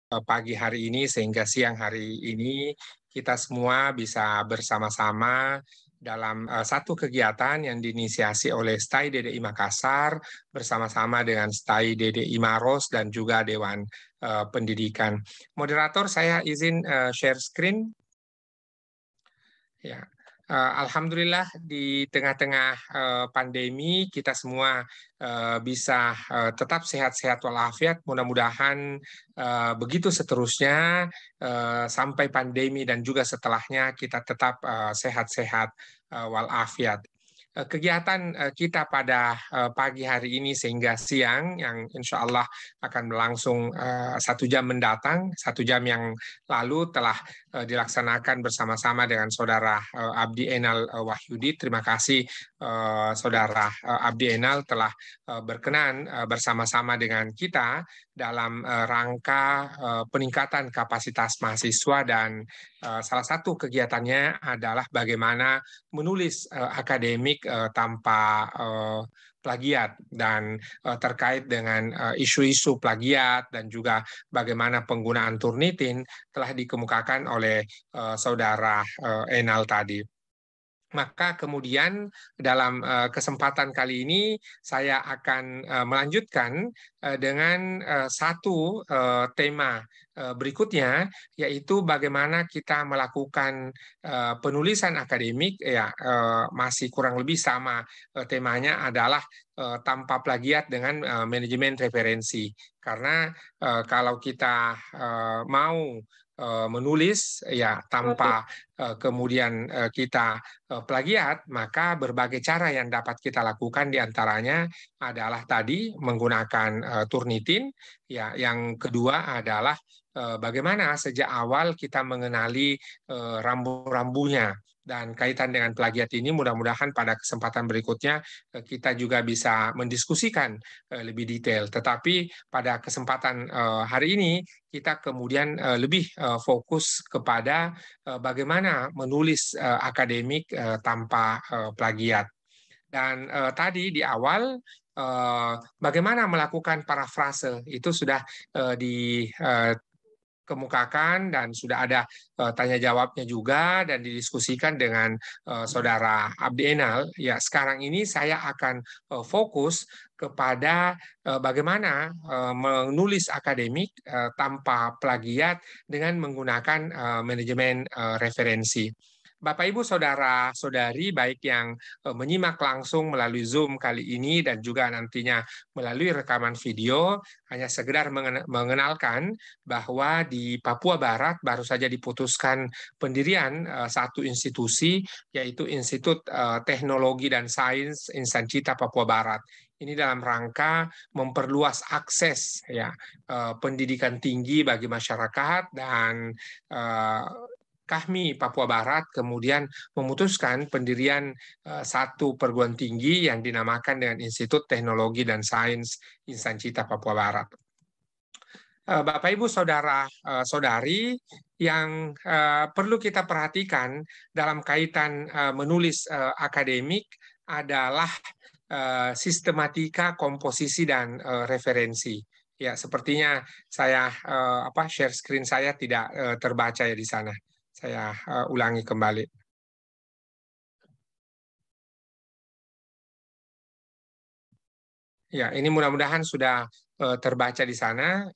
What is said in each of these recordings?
pagi hari ini sehingga siang hari ini kita semua bisa bersama-sama dalam satu kegiatan yang diinisiasi oleh STAI DDI Makassar bersama-sama dengan STAI DDI Maros dan juga Dewan Pendidikan. Moderator, saya izin share screen. Ya, Alhamdulillah di tengah-tengah pandemi kita semua bisa tetap sehat-sehat walafiat. Mudah-mudahan begitu seterusnya sampai pandemi dan juga setelahnya kita tetap sehat-sehat walafiat. Kegiatan kita pada pagi hari ini sehingga siang yang insya Allah akan berlangsung 1 jam mendatang. 1 jam yang lalu telah dilaksanakan bersama-sama dengan Saudara Abdi Enal Wahyudi. Terima kasih Saudara Abdi Enal telah berkenan bersama-sama dengan kita dalam rangka peningkatan kapasitas mahasiswa dan salah satu kegiatannya adalah bagaimana menulis akademik tanpa plagiat dan terkait dengan isu-isu plagiat dan juga bagaimana penggunaan Turnitin telah dikemukakan oleh Saudara Enal tadi. Maka kemudian dalam kesempatan kali ini saya akan melanjutkan dengan satu tema berikutnya, yaitu bagaimana kita melakukan penulisan akademik. Ya, masih kurang lebih sama temanya adalah tanpa plagiat dengan manajemen referensi. Karena kalau kita mau menulis ya tanpa kemudian kita plagiat, maka berbagai cara yang dapat kita lakukan diantaranya adalah tadi menggunakan Turnitin. Ya, yang kedua adalah bagaimana sejak awal kita mengenali rambu-rambunya. Dan kaitan dengan plagiat ini mudah-mudahan pada kesempatan berikutnya kita juga bisa mendiskusikan lebih detail. Tetapi pada kesempatan hari ini kita kemudian lebih fokus kepada bagaimana menulis akademik tanpa plagiat. Dan tadi di awal bagaimana melakukan parafrase itu sudah dikemukakan dan sudah ada tanya jawabnya juga dan didiskusikan dengan Saudara Abdi Enal. Ya, sekarang ini saya akan fokus kepada bagaimana menulis akademik tanpa plagiat dengan menggunakan manajemen referensi. Bapak, Ibu, Saudara-saudari, baik yang menyimak langsung melalui Zoom kali ini dan juga nantinya melalui rekaman video, hanya sekedar mengenalkan bahwa di Papua Barat baru saja diputuskan pendirian satu institusi, yaitu Institut Teknologi dan Sains Insancita Papua Barat. Ini dalam rangka memperluas akses ya pendidikan tinggi bagi masyarakat dan kami Papua Barat kemudian memutuskan pendirian satu perguruan tinggi yang dinamakan dengan Institut Teknologi dan Sains Insancita Papua Barat. Bapak, Ibu, Saudara-saudari, yang perlu kita perhatikan dalam kaitan menulis akademik adalah sistematika, komposisi, dan referensi. Ya, sepertinya saya share screen saya tidak terbaca ya di sana. Saya ulangi kembali. Ya, ini mudah-mudahan sudah terbaca di sana.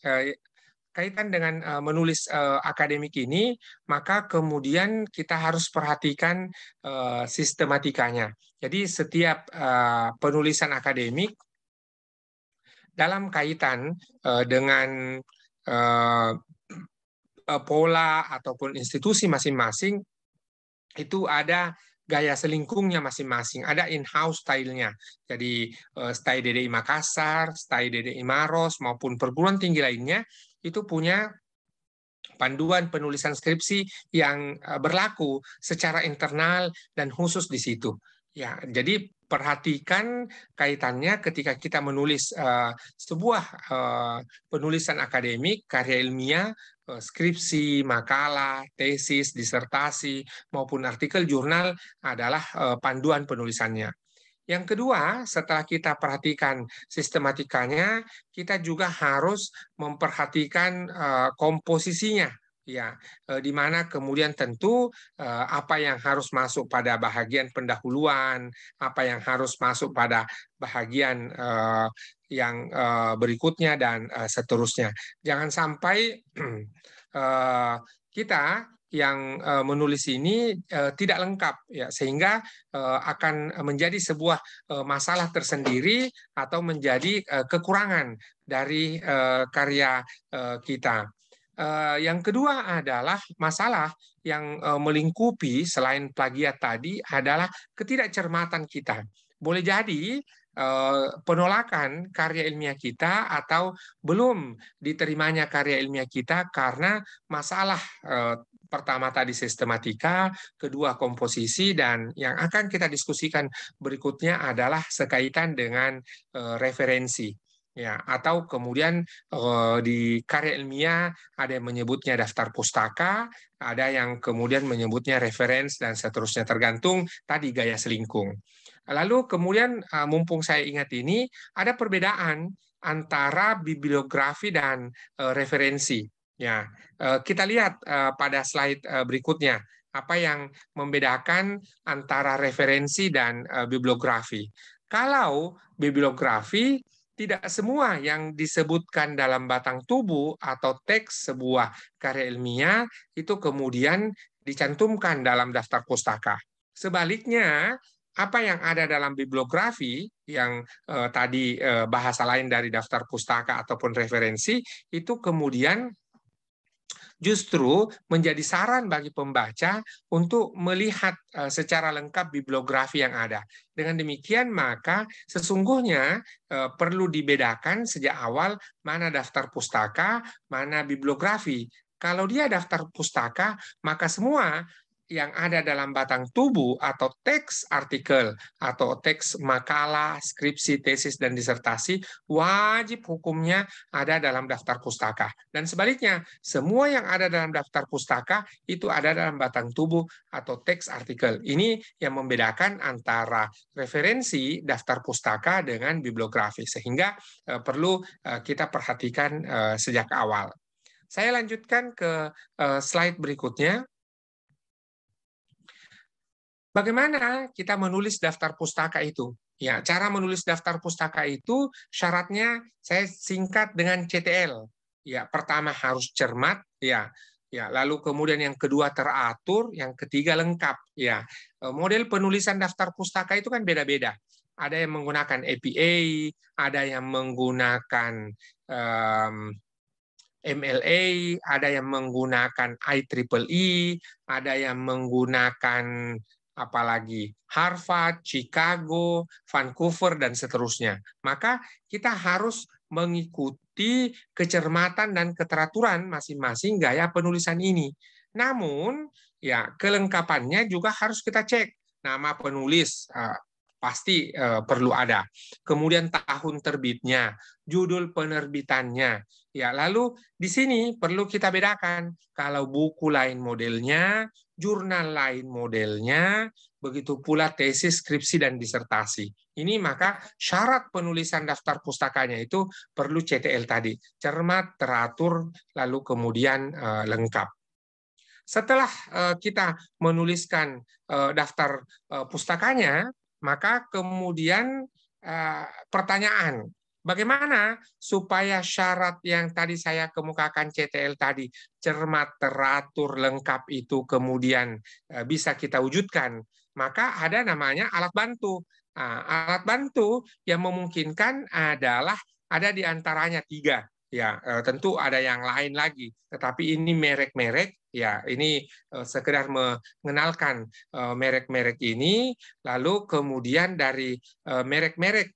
Kaitan dengan menulis akademik ini, maka kemudian kita harus perhatikan sistematikanya. Jadi setiap penulisan akademik dalam kaitan dengan pola ataupun institusi masing-masing itu ada gaya selingkungnya masing-masing, ada in-house style-nya. Jadi style DDI Makassar, style DDI Maros maupun perguruan tinggi lainnya itu punya panduan penulisan skripsi yang berlaku secara internal dan khusus di situ. Ya, jadi perhatikan kaitannya ketika kita menulis sebuah penulisan akademik, karya ilmiah, skripsi, makalah, tesis, disertasi, maupun artikel jurnal adalah panduan penulisannya. Yang kedua, setelah kita perhatikan sistematikanya, kita juga harus memperhatikan komposisinya, ya, di mana kemudian tentu apa yang harus masuk pada bahagian pendahuluan, apa yang harus masuk pada bahagian yang berikutnya dan seterusnya. Jangan sampai kita yang menulis ini tidak lengkap, ya, sehingga akan menjadi sebuah masalah tersendiri atau menjadi kekurangan dari karya kita. Yang kedua adalah masalah yang melingkupi selain plagiat tadi adalah ketidakcermatan kita. Boleh jadi penolakan karya ilmiah kita atau belum diterimanya karya ilmiah kita karena masalah pertama tadi sistematika, kedua komposisi, dan yang akan kita diskusikan berikutnya adalah sekaitan dengan referensi. Ya, atau kemudian di karya ilmiah ada yang menyebutnya daftar pustaka, ada yang kemudian menyebutnya referensi dan seterusnya tergantung tadi gaya selingkung. Lalu kemudian mumpung saya ingat ini ada perbedaan antara bibliografi dan referensi. Ya, kita lihat pada slide berikutnya apa yang membedakan antara referensi dan bibliografi. Kalau bibliografi tidak semua yang disebutkan dalam batang tubuh atau teks sebuah karya ilmiah itu kemudian dicantumkan dalam daftar pustaka. Sebaliknya, apa yang ada dalam bibliografi yang tadi bahasa lain dari daftar pustaka ataupun referensi itu kemudian justru menjadi saran bagi pembaca untuk melihat secara lengkap bibliografi yang ada. Dengan demikian, maka sesungguhnya perlu dibedakan sejak awal mana daftar pustaka, mana bibliografi. Kalau dia daftar pustaka, maka semua yang ada dalam batang tubuh atau teks artikel atau teks makalah, skripsi, tesis, dan disertasi wajib hukumnya ada dalam daftar pustaka. Dan sebaliknya, semua yang ada dalam daftar pustaka itu ada dalam batang tubuh atau teks artikel. Ini yang membedakan antara referensi daftar pustaka dengan bibliografi, sehingga perlu kita perhatikan sejak awal. Saya lanjutkan ke slide berikutnya. Bagaimana kita menulis daftar pustaka itu? Ya, cara menulis daftar pustaka itu syaratnya saya singkat dengan CTL. Ya, pertama harus cermat, ya. Ya, lalu kemudian yang kedua teratur, yang ketiga lengkap, ya. Model penulisan daftar pustaka itu kan beda-beda. Ada yang menggunakan APA, ada yang menggunakan MLA, ada yang menggunakan IEEE, ada yang menggunakan apalagi Harvard, Chicago, Vancouver, dan seterusnya. Maka kita harus mengikuti kecermatan dan keteraturan masing-masing gaya penulisan ini. Namun, ya kelengkapannya juga harus kita cek. Nama penulis pasti perlu ada. Kemudian tahun terbitnya, judul penerbitannya. Ya, lalu di sini perlu kita bedakan kalau buku lain modelnya, jurnal lain modelnya, begitu pula tesis, skripsi, dan disertasi. Ini maka syarat penulisan daftar pustakanya itu perlu CTL tadi, cermat, teratur, lalu kemudian lengkap. Setelah kita menuliskan daftar pustakanya, maka kemudian pertanyaan, bagaimana supaya syarat yang tadi saya kemukakan CTL tadi, cermat, teratur, lengkap itu kemudian bisa kita wujudkan? Maka ada namanya alat bantu. Alat bantu yang memungkinkan adalah ada di antaranya 3. Ya, tentu ada yang lain lagi, tetapi ini merek-merek. Ya, ini sekedar mengenalkan merek-merek ini, lalu kemudian dari merek-merek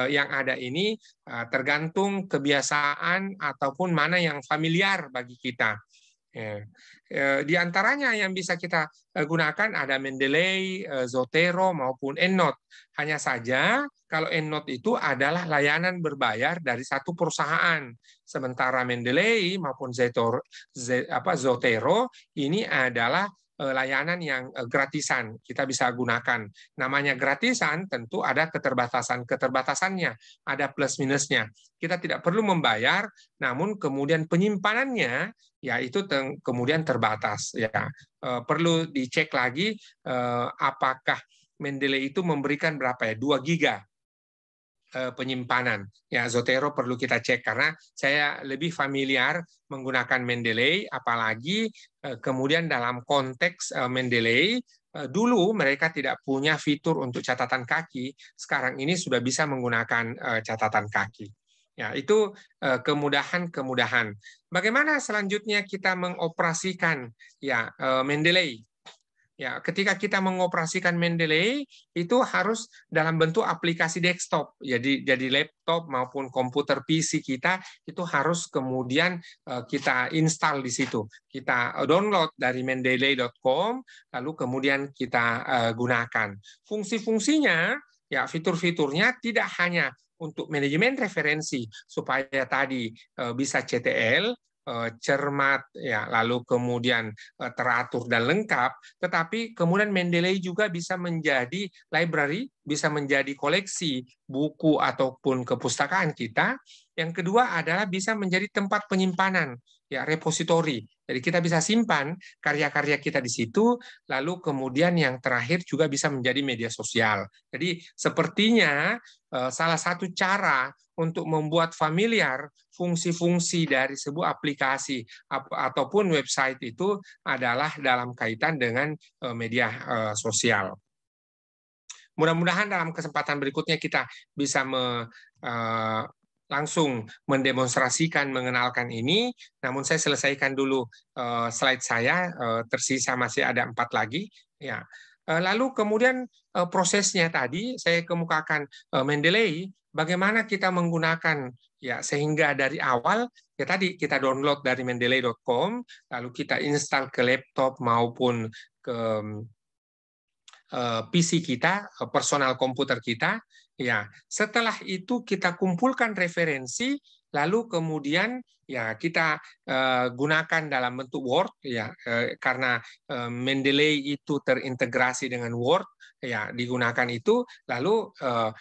yang ada ini tergantung kebiasaan ataupun mana yang familiar bagi kita. Ya. Di antaranya yang bisa kita gunakan ada Mendeley, Zotero maupun EndNote. Hanya saja kalau EndNote itu adalah layanan berbayar dari satu perusahaan. Sementara Mendeley maupun Zotero ini adalah layanan yang gratisan, kita bisa gunakan. Namanya gratisan, tentu ada keterbatasannya, ada plus minusnya. Kita tidak perlu membayar, namun kemudian penyimpanannya ya itu kemudian terbatas. Ya, perlu dicek lagi apakah Mendeley itu memberikan berapa ya, 2 giga penyimpanan. Ya, Zotero perlu kita cek karena saya lebih familiar menggunakan Mendeley, apalagi kemudian dalam konteks Mendeley, dulu mereka tidak punya fitur untuk catatan kaki, sekarang ini sudah bisa menggunakan catatan kaki. Ya, itu kemudahan-kemudahan. Bagaimana selanjutnya kita mengoperasikan ya Mendeley? Ya, ketika kita mengoperasikan Mendeley itu harus dalam bentuk aplikasi desktop. Jadi laptop maupun komputer PC kita itu harus kemudian kita install di situ. Kita download dari mendeley.com lalu kemudian kita gunakan. Fungsi-fungsinya ya fitur-fiturnya tidak hanya untuk manajemen referensi supaya tadi bisa CTL cermat ya lalu kemudian teratur dan lengkap, tetapi kemudian Mendeley juga bisa menjadi library, bisa menjadi koleksi buku ataupun kepustakaan kita. Yang kedua adalah bisa menjadi tempat penyimpanan ya, repositori. Jadi kita bisa simpan karya-karya kita di situ, lalu kemudian yang terakhir juga bisa menjadi media sosial. Jadi sepertinya salah satu cara untuk membuat familiar fungsi-fungsi dari sebuah aplikasi ataupun website itu adalah dalam kaitan dengan media sosial. Mudah-mudahan dalam kesempatan berikutnya kita bisa langsung mendemonstrasikan, mengenalkan ini. Namun saya selesaikan dulu slide saya, tersisa masih ada 4 lagi. Ya. Lalu kemudian prosesnya tadi saya kemukakan Mendeley, bagaimana kita menggunakan ya sehingga dari awal ya tadi kita download dari mendeley.com, lalu kita install ke laptop maupun ke PC kita, personal komputer kita. Ya, setelah itu kita kumpulkan referensi, lalu kemudian ya kita gunakan dalam bentuk Word ya karena Mendeley itu terintegrasi dengan Word ya digunakan itu, lalu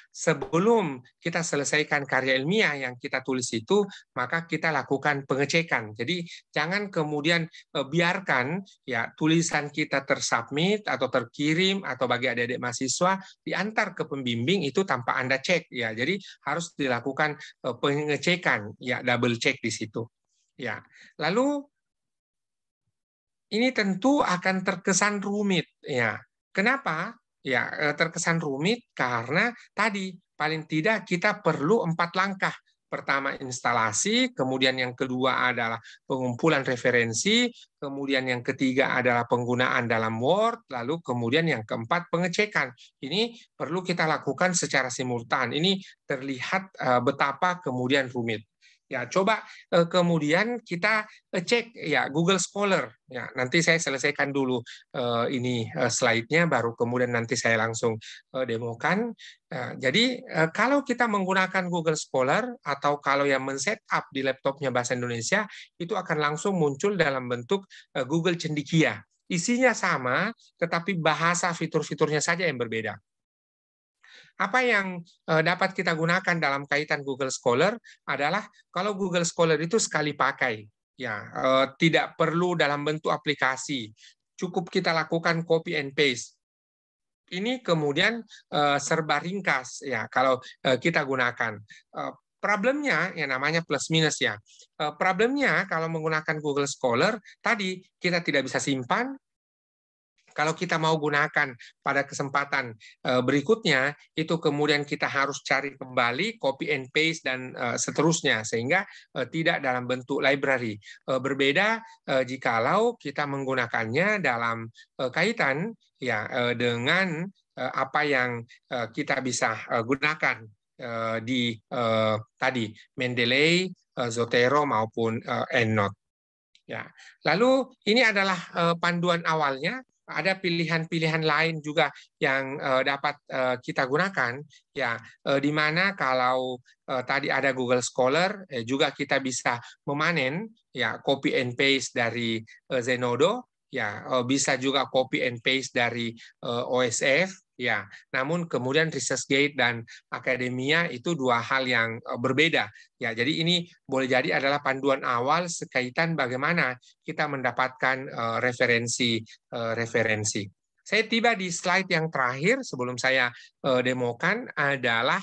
sebelum kita selesaikan karya ilmiah yang kita tulis itu maka kita lakukan pengecekan. Jadi jangan kemudian biarkan ya tulisan kita tersubmit atau terkirim atau bagi adik-adik mahasiswa diantar ke pembimbing itu tanpa Anda cek ya. Jadi harus dilakukan pengecekan ya, double check di situ. Ya. Lalu ini tentu akan terkesan rumit ya. Kenapa? Ya, terkesan rumit karena tadi paling tidak kita perlu 4 langkah. Pertama instalasi, kemudian yang kedua adalah pengumpulan referensi, kemudian yang ketiga adalah penggunaan dalam Word, lalu kemudian yang keempat pengecekan. Ini perlu kita lakukan secara simultan. Ini terlihat betapa kemudian rumit. Ya, coba kemudian kita cek ya Google Scholar. Ya, nanti saya selesaikan dulu ini slide-nya, baru kemudian nanti saya langsung demokan. Jadi kalau kita menggunakan Google Scholar atau kalau yang men-setup di laptopnya Bahasa Indonesia, itu akan langsung muncul dalam bentuk Google Cendekia. Isinya sama, tetapi bahasa fitur-fiturnya saja yang berbeda. Apa yang dapat kita gunakan dalam kaitan Google Scholar adalah kalau Google Scholar itu sekali pakai, ya tidak perlu dalam bentuk aplikasi, cukup kita lakukan copy and paste. Ini kemudian serba ringkas ya kalau kita gunakan. Problemnya yang namanya plus minus ya. Problemnya kalau menggunakan Google Scholar tadi kita tidak bisa simpan. Kalau kita mau gunakan pada kesempatan berikutnya, itu kemudian kita harus cari kembali, copy and paste, dan seterusnya, sehingga tidak dalam bentuk library. Berbeda jikalau kita menggunakannya dalam kaitan ya dengan apa yang kita bisa gunakan di tadi Mendeley, Zotero, maupun EndNote. Ya. Lalu ini adalah panduan awalnya. ada pilihan-pilihan lain juga yang dapat kita gunakan, ya, di mana kalau tadi ada Google Scholar, juga kita bisa memanen, ya, copy and paste dari Zenodo, ya, bisa juga copy and paste dari OSF, ya. Namun kemudian ResearchGate dan Akademia itu dua hal yang berbeda, ya. Jadi ini boleh jadi adalah panduan awal sekaitan bagaimana kita mendapatkan referensi. Saya tiba di slide yang terakhir sebelum saya demokan adalah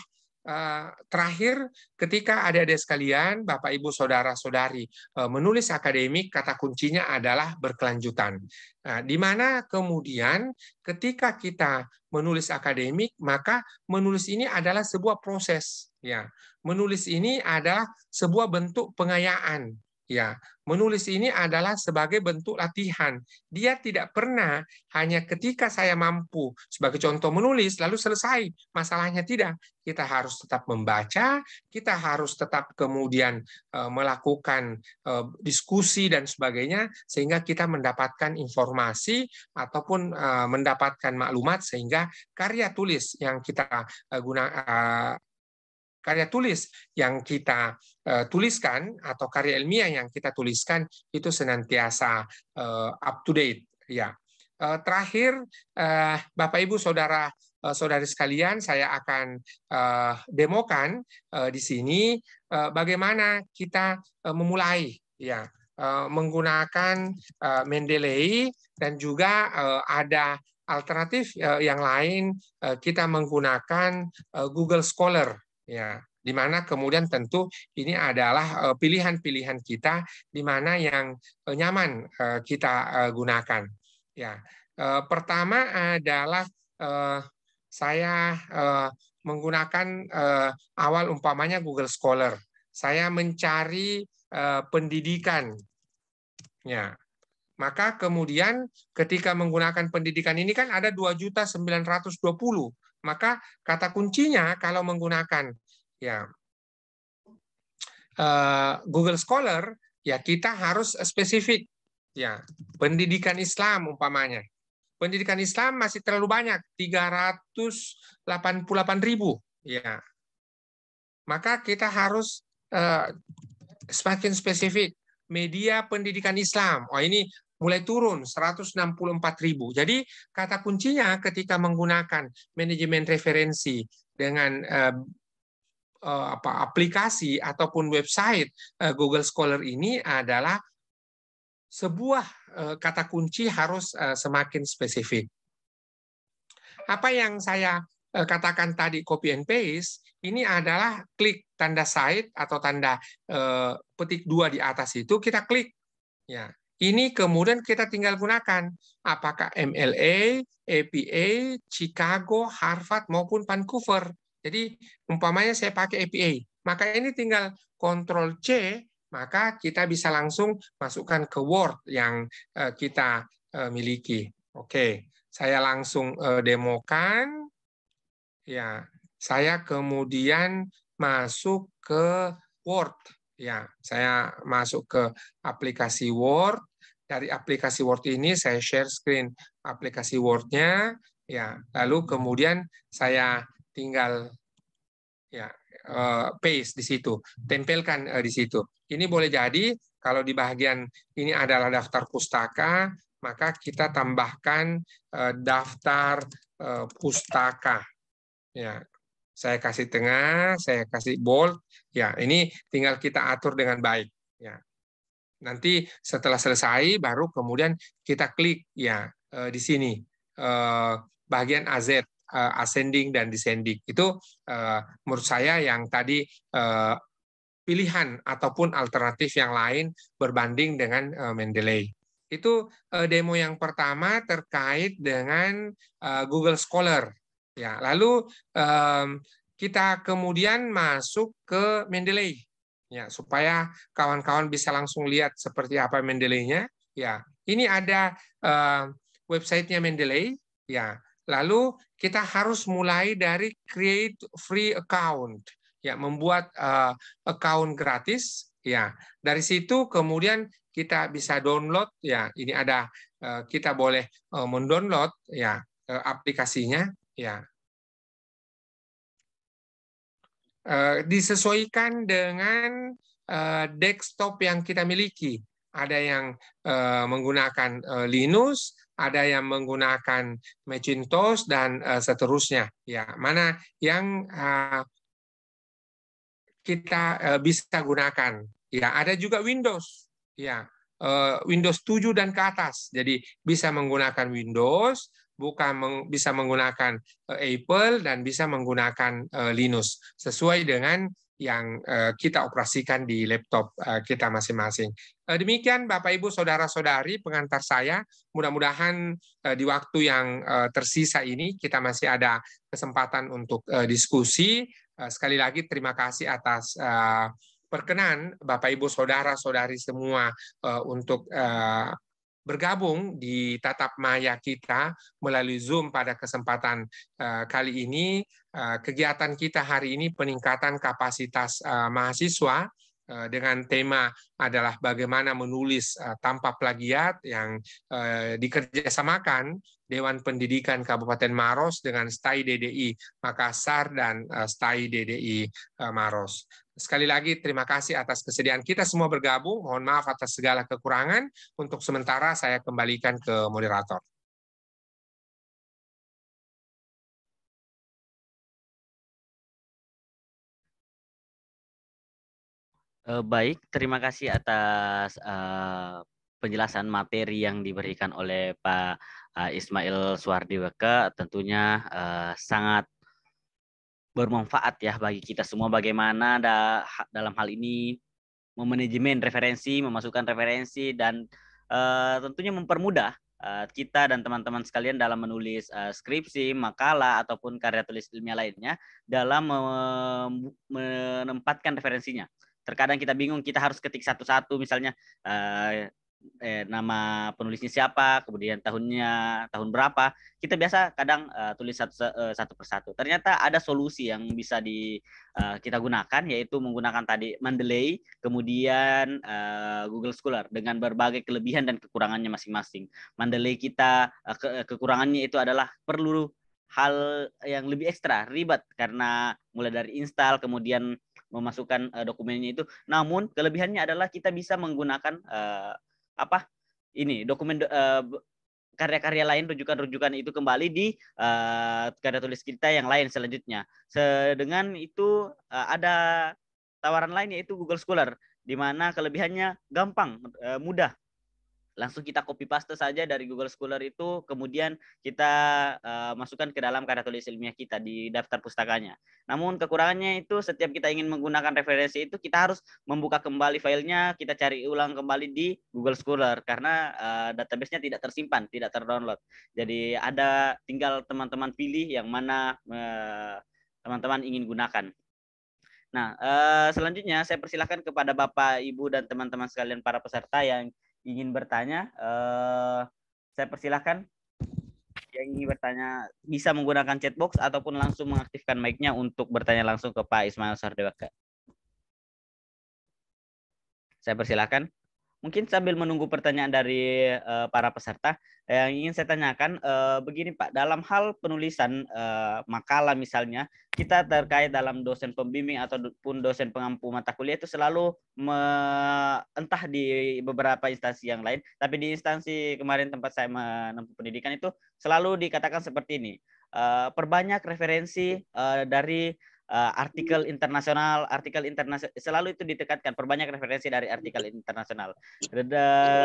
terakhir, ketika adik-adik sekalian, Bapak, Ibu, Saudara-saudari menulis akademik, kata kuncinya adalah berkelanjutan. Nah, di mana kemudian ketika kita menulis akademik, maka menulis ini adalah sebuah proses. Ya, menulis ini adalah sebuah bentuk pengayaan. Ya, menulis ini adalah sebagai bentuk latihan. Dia tidak pernah hanya ketika saya mampu, sebagai contoh menulis, lalu selesai. Masalahnya tidak. Kita harus tetap membaca, kita harus tetap kemudian melakukan diskusi dan sebagainya, sehingga kita mendapatkan informasi ataupun mendapatkan maklumat, sehingga karya tulis yang kita tuliskan atau karya ilmiah yang kita tuliskan itu senantiasa up to date, ya. Terakhir, Bapak, Ibu, saudari sekalian, saya akan demokan di sini bagaimana kita memulai, ya, menggunakan Mendeley, dan juga ada alternatif yang lain, kita menggunakan Google Scholar, ya, di mana kemudian tentu ini adalah pilihan-pilihan kita di mana yang nyaman kita gunakan. Ya, pertama adalah saya menggunakan awal umpamanya Google Scholar. Saya mencari pendidikan, ya. Maka kemudian ketika menggunakan pendidikan ini kan ada 2.920.000. Maka kata kuncinya kalau menggunakan, ya, Google Scholar, ya, kita harus spesifik, ya, pendidikan Islam umpamanya. Pendidikan Islam masih terlalu banyak, 388.000, ya. Maka kita harus semakin spesifik. Media pendidikan Islam, oh ini mulai turun 164.000. Jadi kata kuncinya ketika menggunakan manajemen referensi dengan aplikasi ataupun website Google Scholar ini adalah sebuah kata kunci harus semakin spesifik. Apa yang saya katakan tadi copy and paste, ini adalah klik tanda cite atau tanda petik 2 di atas itu, kita klik. Ya, ini kemudian kita tinggal gunakan apakah MLA, APA, Chicago, Harvard maupun Vancouver. Jadi umpamanya saya pakai APA, maka ini tinggal Ctrl C, maka kita bisa langsung masukkan ke Word yang kita miliki. Oke, saya langsung demokan. Ya, saya kemudian masuk ke Word. Ya, saya masuk ke aplikasi Word. Dari aplikasi Word ini saya share screen aplikasi Word-nya. Ya, lalu kemudian saya tinggal, ya, paste di situ, tempelkan di situ. Ini boleh jadi kalau di bagian ini adalah daftar pustaka, maka kita tambahkan daftar pustaka. Ya, saya kasih tengah, saya kasih bold. Ya, ini tinggal kita atur dengan baik. Ya, nanti setelah selesai baru kemudian kita klik, ya, di sini bagian AZ, ascending dan descending. Itu menurut saya yang tadi pilihan ataupun alternatif yang lain berbanding dengan Mendeley. Itu demo yang pertama terkait dengan Google Scholar. Ya, lalu kita kemudian masuk ke Mendeley, ya, supaya kawan-kawan bisa langsung lihat seperti apa Mendeley-nya. Ya, ini ada websitenya Mendeley. Ya, lalu kita harus mulai dari create free account, ya, membuat account gratis, Ya, dari situ kemudian kita bisa download ya. Ini ada kita boleh mendownload ya aplikasinya ya. Disesuaikan dengan desktop yang kita miliki. Ada yang menggunakan Linux, ada yang menggunakan Macintosh dan seterusnya. Ya, mana yang kita bisa gunakan. Ya, ada juga Windows. Ya, Windows 7 dan ke atas. Jadi bisa menggunakan Windows, bisa menggunakan Apple dan bisa menggunakan Linux sesuai dengan yang kita operasikan di laptop kita masing-masing. Demikian Bapak Ibu saudara-saudari pengantar saya. Mudah-mudahan di waktu yang tersisa ini kita masih ada kesempatan untuk diskusi. Sekali lagi terima kasih atas perkenan Bapak Ibu saudara-saudari semua untuk bergabung di tatap maya kita melalui Zoom pada kesempatan kali ini. Kegiatan kita hari ini peningkatan kapasitas mahasiswa dengan tema adalah bagaimana menulis tanpa plagiat yang dikerjasamakan Dewan Pendidikan Kabupaten Maros dengan STAI DDI Makassar dan STAI DDI Maros. Sekali lagi terima kasih atas kesediaan kita semua bergabung. Mohon maaf atas segala kekurangan. Untuk sementara saya kembalikan ke moderator. Baik, terima kasih atas penjelasan materi yang diberikan oleh Pak Ismail Suhardiweka. Tentunya sangat bermanfaat ya bagi kita semua bagaimana dalam hal ini memanajemen referensi, memasukkan referensi, dan tentunya mempermudah kita dan teman-teman sekalian dalam menulis skripsi, makalah, ataupun karya tulis ilmiah lainnya dalam menempatkan referensinya. Terkadang kita bingung, kita harus ketik satu-satu, misalnya nama penulisnya siapa, kemudian tahun berapa. Kita biasa kadang tulis satu persatu. Ternyata ada solusi yang bisa kita gunakan, yaitu menggunakan tadi Mendeley, kemudian Google Scholar dengan berbagai kelebihan dan kekurangannya masing-masing. Mendeley kita kekurangannya itu adalah perlu hal yang lebih ekstra, ribet karena mulai dari install, kemudian memasukkan dokumennya itu. Namun kelebihannya adalah kita bisa menggunakan dokumen karya-karya lain, rujukan-rujukan itu kembali di karya tulis kita yang lain selanjutnya. Dengan itu ada tawaran lain yaitu Google Scholar, di mana kelebihannya gampang, mudah. Langsung kita copy paste saja dari Google Scholar itu, kemudian kita masukkan ke dalam karya tulis ilmiah kita di daftar pustakanya. Namun kekurangannya itu setiap kita ingin menggunakan referensi itu kita harus membuka kembali filenya, kita cari ulang kembali di Google Scholar karena database-nya tidak tersimpan, tidak terdownload. Jadi tinggal teman-teman pilih yang mana teman-teman ingin gunakan. Nah, selanjutnya saya persilahkan kepada Bapak, Ibu, dan teman-teman sekalian para peserta yang ingin bertanya. Saya persilahkan yang ingin bertanya bisa menggunakan chatbox ataupun langsung mengaktifkan mic-nya untuk bertanya langsung ke Pak Ismail Suhardiweka. Saya persilahkan. Mungkin sambil menunggu pertanyaan dari para peserta, yang ingin saya tanyakan begini Pak, dalam hal penulisan makalah misalnya, kita terkait dalam dosen pembimbing ataupun dosen pengampu mata kuliah itu selalu entah di beberapa instansi yang lain, tapi di instansi kemarin tempat saya menempuh pendidikan itu selalu dikatakan seperti ini, perbanyak referensi dari artikel internasional selalu itu ditekankan, perbanyak referensi dari artikel internasional.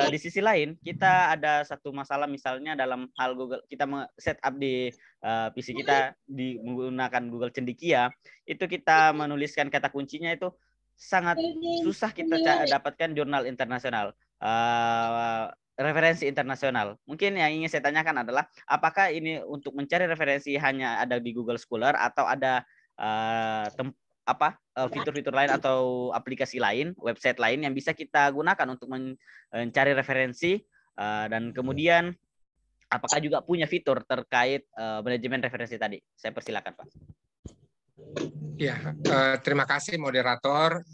Di sisi lain kita ada satu masalah, misalnya dalam hal Google, kita set up di PC kita menggunakan Google Cendekia, itu kita menuliskan kata kuncinya itu sangat susah kita dapatkan jurnal internasional, referensi internasional. Mungkin yang ingin saya tanyakan adalah apakah ini untuk mencari referensi hanya ada di Google Scholar atau ada fitur-fitur lain atau aplikasi lain, website lain yang bisa kita gunakan untuk mencari referensi, dan kemudian apakah juga punya fitur terkait manajemen referensi tadi? Saya persilakan Pak. Ya, terima kasih moderator.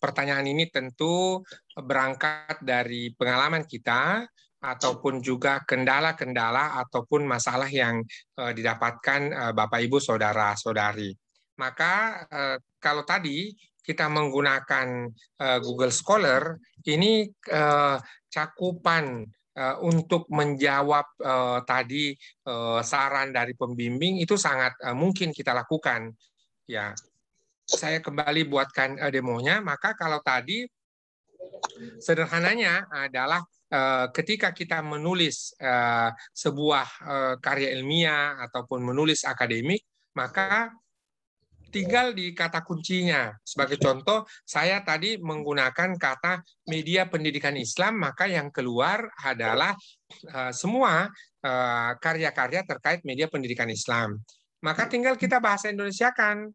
Pertanyaan ini tentu berangkat dari pengalaman kita ataupun juga kendala-kendala ataupun masalah yang didapatkan Bapak Ibu saudara-saudari. Maka kalau tadi kita menggunakan Google Scholar, ini cakupan untuk menjawab tadi saran dari pembimbing itu sangat mungkin kita lakukan. Ya, saya kembali buatkan demonya. Maka kalau tadi sederhananya adalah ketika kita menulis sebuah karya ilmiah ataupun menulis akademik, maka tinggal di kata kuncinya. Sebagai contoh, saya tadi menggunakan kata media pendidikan Islam, maka yang keluar adalah semua karya-karya terkait media pendidikan Islam. Maka tinggal kita bahasa Indonesia kan.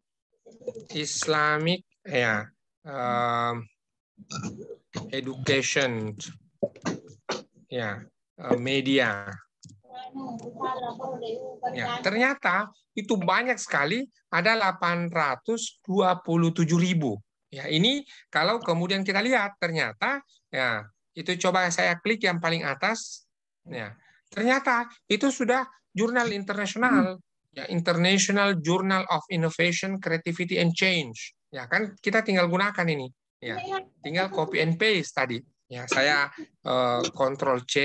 Islamic ya education ya media ya, ternyata itu banyak sekali, ada 827.000 ya. Ini kalau kemudian kita lihat ternyata ya itu, coba saya klik yang paling atas ya, ternyata itu sudah jurnal internasional ya, International Journal of Innovation, Creativity and Change. Ya kan, kita tinggal gunakan ini. Ya, tinggal copy and paste tadi. Ya, saya Ctrl C.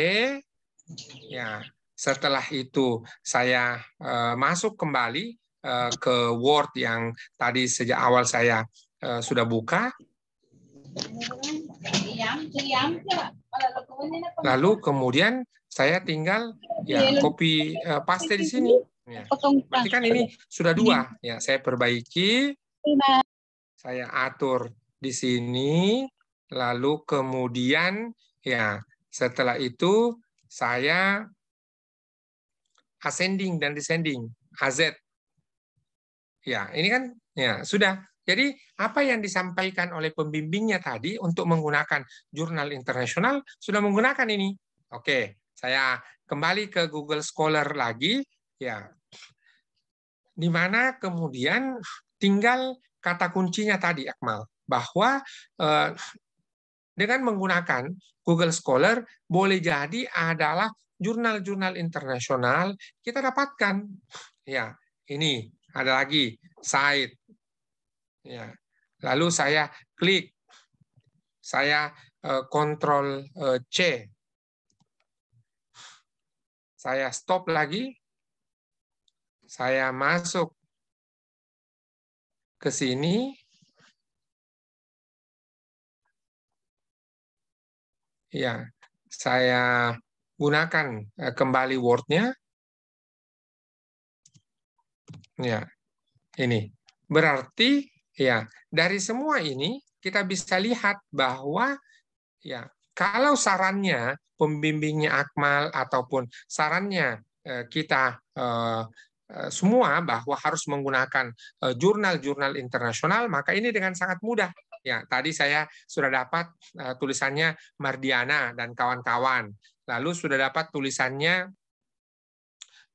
Ya, setelah itu saya masuk kembali ke Word yang tadi sejak awal saya sudah buka. Lalu kemudian saya tinggal ya copy paste di sini. Ya. Berarti kan ini sudah 2. Ya, saya perbaiki, saya atur di sini, lalu kemudian ya setelah itu saya ascending dan descending, AZ. Ya, ini kan ya sudah. Jadi apa yang disampaikan oleh pembimbingnya tadi untuk menggunakan jurnal internasional sudah menggunakan ini. Oke, saya kembali ke Google Scholar lagi ya. Di mana kemudian tinggal kata kuncinya tadi, Akmal, bahwa dengan menggunakan Google Scholar boleh jadi adalah jurnal-jurnal internasional kita dapatkan. Ya, ini ada lagi site. Ya. Lalu saya klik, saya kontrol C, saya stop lagi, saya masuk ke sini, ya, saya gunakan kembali Word-nya, ya, ini berarti ya dari semua ini kita bisa lihat bahwa ya kalau sarannya pembimbingnya Akmal ataupun sarannya kita semua bahwa harus menggunakan jurnal-jurnal internasional, maka ini dengan sangat mudah. Ya, tadi saya sudah dapat tulisannya Mardiana dan kawan-kawan. Lalu sudah dapat tulisannya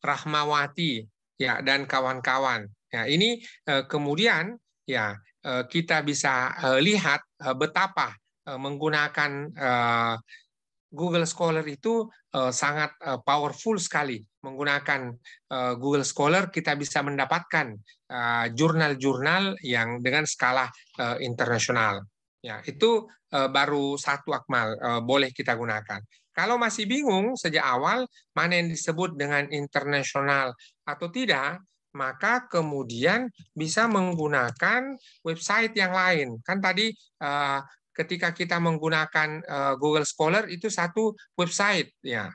Rahmawati ya dan kawan-kawan. Ya, ini kemudian ya kita bisa lihat betapa menggunakan Google Scholar itu sangat powerful sekali. Menggunakan Google Scholar kita bisa mendapatkan jurnal-jurnal yang dengan skala internasional. Ya, itu baru satu, Akmal, boleh kita gunakan. Kalau masih bingung sejak awal mana yang disebut dengan internasional atau tidak, maka kemudian bisa menggunakan website yang lain. Kan tadi ketika kita menggunakan Google Scholar itu satu website ya.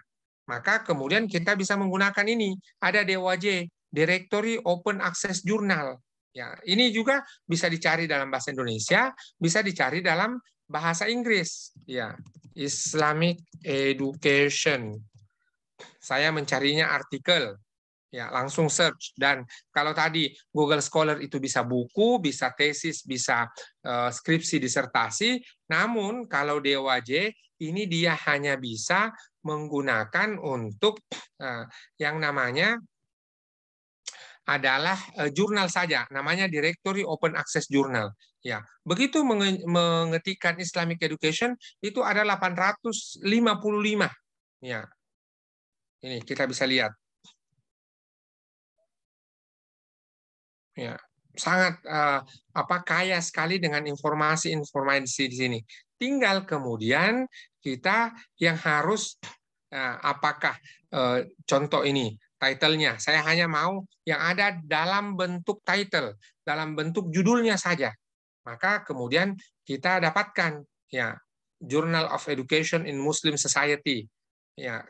Maka kemudian kita bisa menggunakan ini, ada DOAJ, Directory Open Access Journal. Ya, ini juga bisa dicari dalam bahasa Indonesia, bisa dicari dalam bahasa Inggris. Ya, Islamic Education. Saya mencarinya artikel. Ya, langsung search. Dan kalau tadi Google Scholar itu bisa buku, bisa tesis, bisa skripsi, disertasi. Namun kalau DOAJ ini dia hanya bisa menggunakan untuk yang namanya adalah jurnal saja, namanya Directory Open Access Journal. Ya, begitu mengetikkan Islamic Education itu ada 855. Ya, ini kita bisa lihat. Ya, sangat kaya sekali dengan informasi-informasi di sini. Tinggal kemudian kita yang harus apakah contoh ini title-nya. Saya hanya mau yang ada dalam bentuk title, dalam bentuk judulnya saja. Maka kemudian kita dapatkan ya Journal of Education in Muslim Society, ya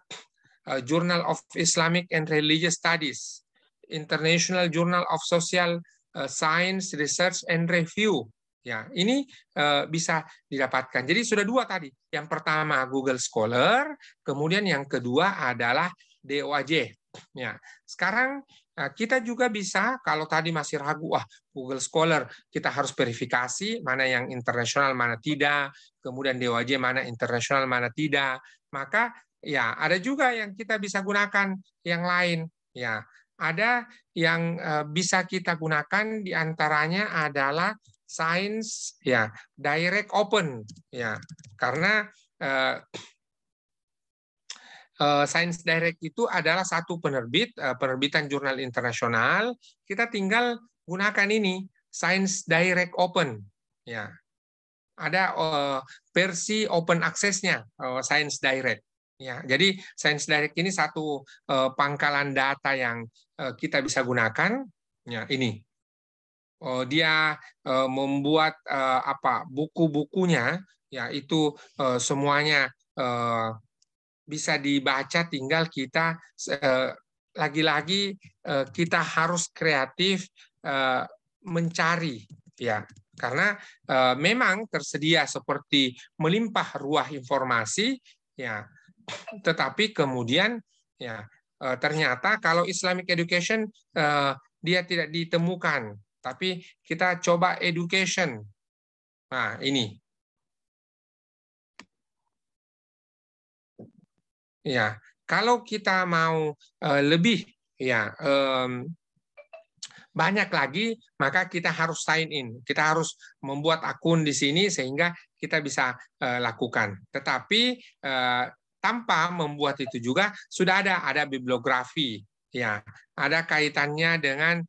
Journal of Islamic and Religious Studies, International Journal of Social Science Research and Review. Ya, ini bisa didapatkan. Jadi sudah dua tadi. Yang pertama Google Scholar, kemudian yang kedua adalah DOAJ. Ya, sekarang kita juga bisa, kalau tadi masih ragu, Google Scholar kita harus verifikasi mana yang internasional, mana tidak, kemudian DOAJ mana internasional, mana tidak. Maka ya ada juga yang kita bisa gunakan yang lain. Ya, ada yang bisa kita gunakan diantaranya adalah Science ya Direct Open ya karena Science Direct itu adalah satu penerbitan jurnal internasional. Kita tinggal gunakan ini Science Direct Open ya ada versi open access-nya Science Direct ya jadi Science Direct ini satu pangkalan data yang kita bisa gunakan ya ini. Dia membuat buku-bukunya ya itu semuanya bisa dibaca, tinggal kita lagi-lagi kita harus kreatif mencari ya karena memang tersedia seperti melimpah ruah informasi ya tetapi kemudian ya ternyata kalau Islamic Education dia tidak ditemukan. Tapi kita coba education. Nah, ini. Ya, kalau kita mau lebih ya banyak lagi, maka kita harus sign in. Kita harus membuat akun di sini sehingga kita bisa lakukan. Tetapi tanpa membuat itu juga sudah ada bibliografi. Ya, ada kaitannya dengan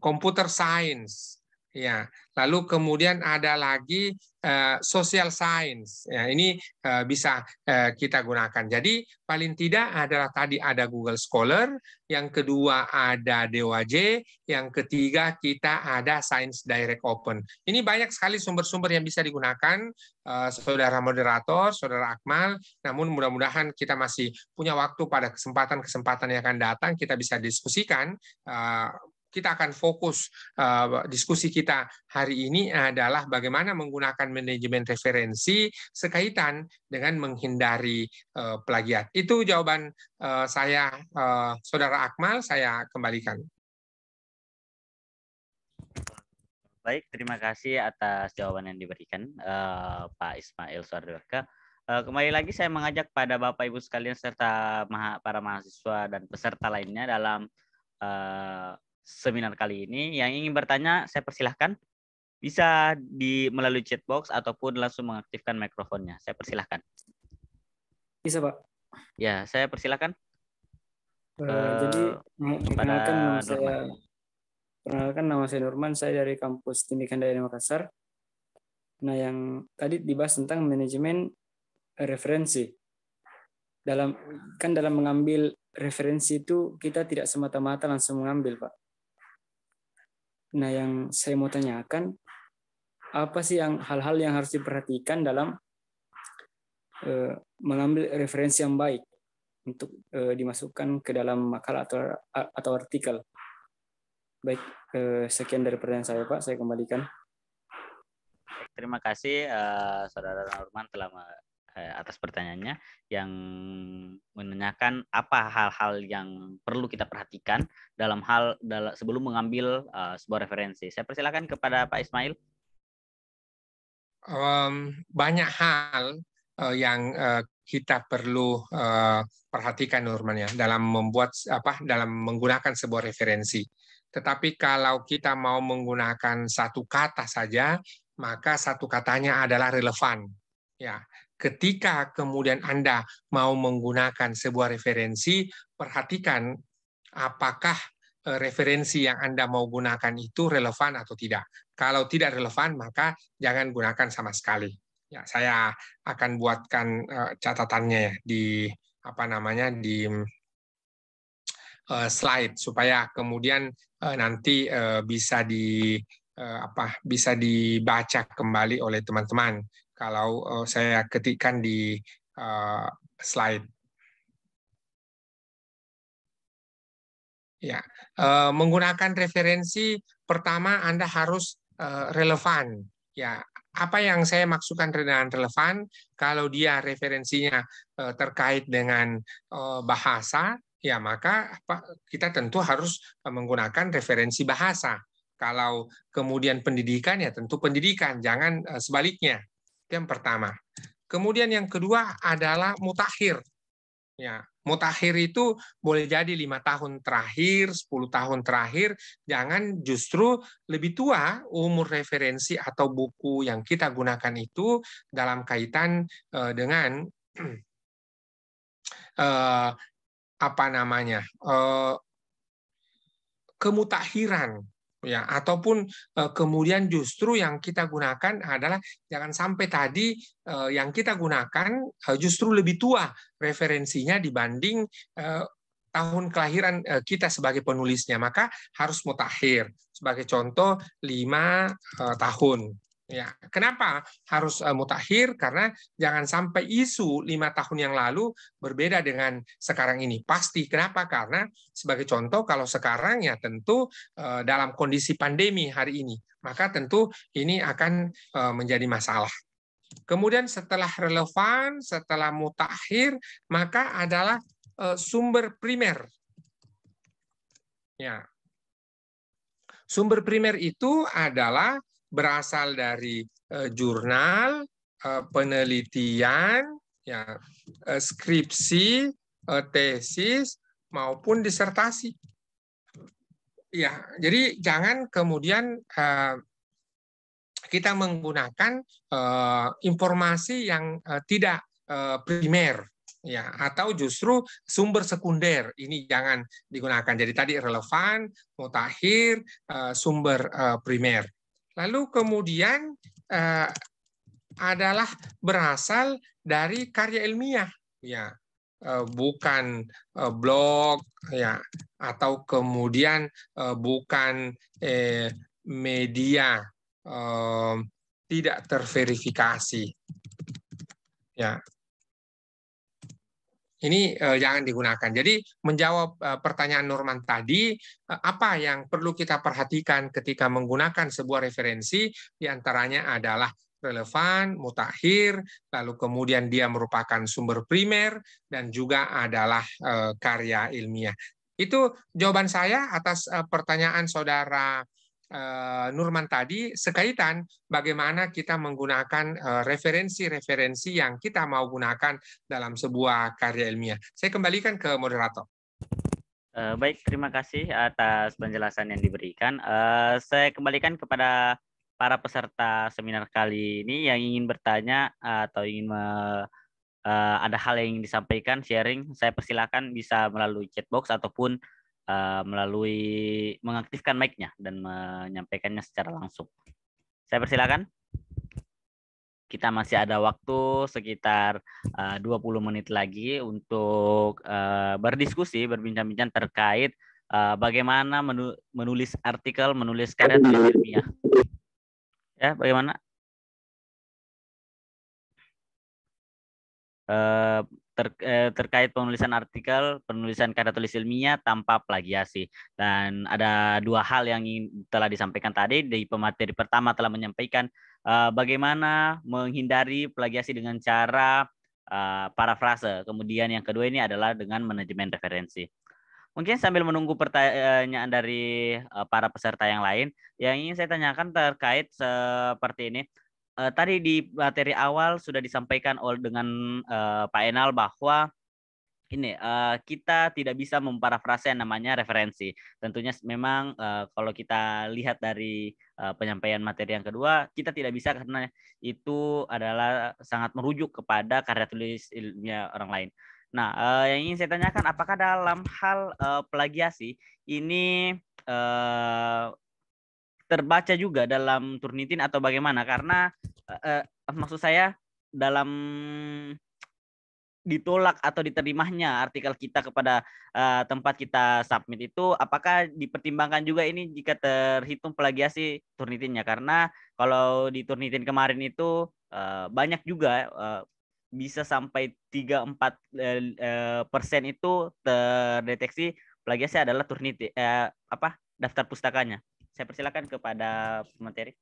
computer science, ya. Lalu kemudian ada lagi social science, ya. Ini bisa kita gunakan. Jadi paling tidak adalah tadi ada Google Scholar, yang kedua ada DOAJ, yang ketiga kita ada Science Direct Open. Ini banyak sekali sumber-sumber yang bisa digunakan, saudara moderator, saudara Akmal. Namun mudah-mudahan kita masih punya waktu pada kesempatan-kesempatan yang akan datang kita bisa diskusikan. Kita akan fokus diskusi kita hari ini adalah bagaimana menggunakan manajemen referensi sekaitan dengan menghindari plagiat. Itu jawaban saya, saudara Akmal, saya kembalikan. Baik, terima kasih atas jawaban yang diberikan Pak Ismail Suardoka. Kembali lagi saya mengajak pada Bapak Ibu sekalian serta para mahasiswa dan peserta lainnya dalam seminar kali ini. Yang ingin bertanya, saya persilahkan. Bisa melalui chat box ataupun langsung mengaktifkan mikrofonnya. Saya persilahkan. Bisa, Pak. Ya, saya persilahkan. Jadi, perkenalkan nama saya Nurman, saya dari kampus Tindikan Daerah Makassar. Nah, yang tadi dibahas tentang manajemen referensi. Dalam mengambil referensi itu kita tidak semata-mata langsung mengambil, Pak. Nah, yang saya mau tanyakan, apa sih hal-hal yang harus diperhatikan dalam mengambil referensi yang baik untuk dimasukkan ke dalam makalah atau artikel? Baik, sekian dari pertanyaan saya, Pak. Saya kembalikan. Terima kasih Saudara Nurman telah atas pertanyaannya yang menanyakan apa hal-hal yang perlu kita perhatikan sebelum mengambil sebuah referensi. Saya persilakan kepada Pak Ismail. Banyak hal yang kita perlu perhatikan Nurman ya dalam dalam menggunakan sebuah referensi. Tetapi kalau kita mau menggunakan satu kata saja, maka satu katanya adalah relevan. Ya, ketika kemudian Anda mau menggunakan sebuah referensi, perhatikan apakah referensi yang Anda mau gunakan itu relevan atau tidak. Kalau tidak relevan, maka jangan gunakan sama sekali. Ya, saya akan buatkan catatannya ya di di slide supaya kemudian nanti bisa dibaca kembali oleh teman-teman kalau saya ketikkan di slide. Ya, menggunakan referensi pertama Anda harus relevan. Ya, apa yang saya maksudkan dengan relevan? Kalau dia referensinya terkait dengan bahasa, ya maka kita tentu harus menggunakan referensi bahasa. Kalau kemudian pendidikan, ya tentu pendidikan, jangan sebaliknya. Itu yang pertama. Kemudian yang kedua adalah mutakhir. Ya, mutakhir itu boleh jadi 5 tahun terakhir, 10 tahun terakhir, jangan justru lebih tua umur referensi atau buku yang kita gunakan itu dalam kaitan dengan kemutakhiran. Ya, ataupun kemudian justru yang kita gunakan adalah jangan sampai tadi yang kita gunakan justru lebih tua referensinya dibanding tahun kelahiran kita sebagai penulisnya, maka harus mutakhir. Sebagai contoh 5 tahun. Ya, kenapa harus mutakhir? Karena jangan sampai isu 5 tahun yang lalu berbeda dengan sekarang ini. Pasti. Kenapa? Karena sebagai contoh kalau sekarang ya tentu dalam kondisi pandemi hari ini, maka tentu ini akan menjadi masalah. Kemudian setelah relevan, setelah mutakhir, maka adalah sumber primer. Ya. Sumber primer itu adalah berasal dari jurnal, penelitian, ya, skripsi, tesis, maupun disertasi. Ya, jadi jangan kemudian kita menggunakan informasi yang tidak primer. Ya, atau justru sumber sekunder ini jangan digunakan. Jadi tadi relevan, mutakhir, sumber primer. Lalu kemudian adalah berasal dari karya ilmiah, ya, bukan blog, ya, atau kemudian bukan media tidak terverifikasi, ya. Ini jangan digunakan. Jadi menjawab pertanyaan Nurman tadi, apa yang perlu kita perhatikan ketika menggunakan sebuah referensi, diantaranya adalah relevan, mutakhir, lalu kemudian dia merupakan sumber primer, dan juga adalah karya ilmiah. Itu jawaban saya atas pertanyaan saudara Nurman tadi sekaitan bagaimana kita menggunakan referensi-referensi yang kita mau gunakan dalam sebuah karya ilmiah. Saya kembalikan ke moderator. Baik, terima kasih atas penjelasan yang diberikan. Saya kembalikan kepada para peserta seminar kali ini yang ingin bertanya atau ingin ada hal yang ingin disampaikan, sharing. Saya persilakan bisa melalui chat box ataupun melalui mengaktifkan mic-nya dan menyampaikannya secara langsung. Saya persilakan. Kita masih ada waktu sekitar 20 menit lagi untuk berdiskusi, berbincang-bincang terkait bagaimana menulis artikel, menulis karya tulis ilmiah. Ya, bagaimana? Terkait penulisan artikel, penulisan karya tulis ilmiah tanpa plagiasi. Dan ada 2 hal yang telah disampaikan tadi. Di pemateri pertama telah menyampaikan bagaimana menghindari plagiasi dengan cara parafrase. Kemudian yang kedua ini adalah dengan manajemen referensi. Mungkin sambil menunggu pertanyaan dari para peserta yang lain, yang ingin saya tanyakan terkait seperti ini. tadi di materi awal sudah disampaikan dengan Pak Enal bahwa ini kita tidak bisa memparafrase yang namanya referensi. Tentunya memang kalau kita lihat dari penyampaian materi yang kedua, kita tidak bisa karena itu adalah sangat merujuk kepada karya tulis ilmiah orang lain. Nah, yang ingin saya tanyakan, apakah dalam hal plagiasi ini terbaca juga dalam Turnitin atau bagaimana? Karena maksud saya dalam ditolak atau diterimanya artikel kita kepada tempat kita submit itu, apakah dipertimbangkan juga ini jika terhitung plagiasi Turnitinnya? Karena kalau di Turnitin kemarin itu banyak juga bisa sampai 3-4% itu terdeteksi plagiasi adalah Turnitin daftar pustakanya. Saya persilakan kepada materi.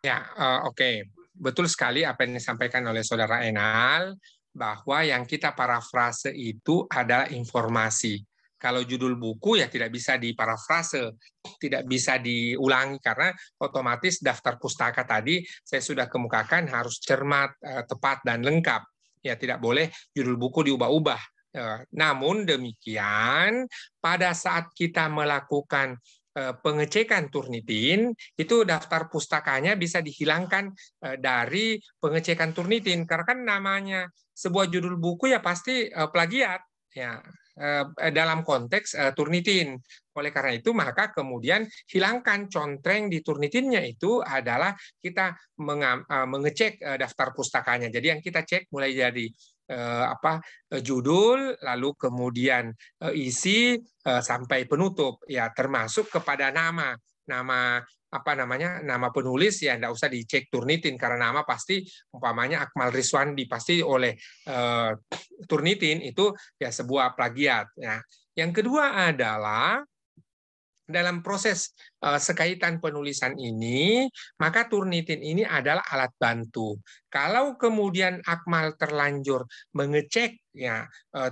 Ya, oke. Betul sekali apa yang disampaikan oleh Saudara Enal, bahwa yang kita parafrase itu adalah informasi. Kalau judul buku ya tidak bisa diparafrase, tidak bisa diulangi karena otomatis daftar pustaka tadi saya sudah kemukakan harus cermat, tepat dan lengkap. Ya tidak boleh judul buku diubah-ubah. Namun demikian pada saat kita melakukan pengecekan Turnitin, itu daftar pustakanya bisa dihilangkan dari pengecekan Turnitin karena kan namanya sebuah judul buku ya pasti plagiat ya dalam konteks Turnitin. Oleh karena itu maka kemudian hilangkan contreng di Turnitinnya itu adalah kita mengecek daftar pustakanya. Jadi yang kita cek mulai dari judul, lalu kemudian isi sampai penutup ya, termasuk kepada nama nama penulis ya enggak usah dicek Turnitin karena nama pasti umpamanya Akmal Riswandi pasti oleh Turnitin itu ya sebuah plagiat ya. Yang kedua adalah dalam proses sekaitan penulisan ini, maka Turnitin ini adalah alat bantu. Kalau kemudian Akmal terlanjur mengecek ya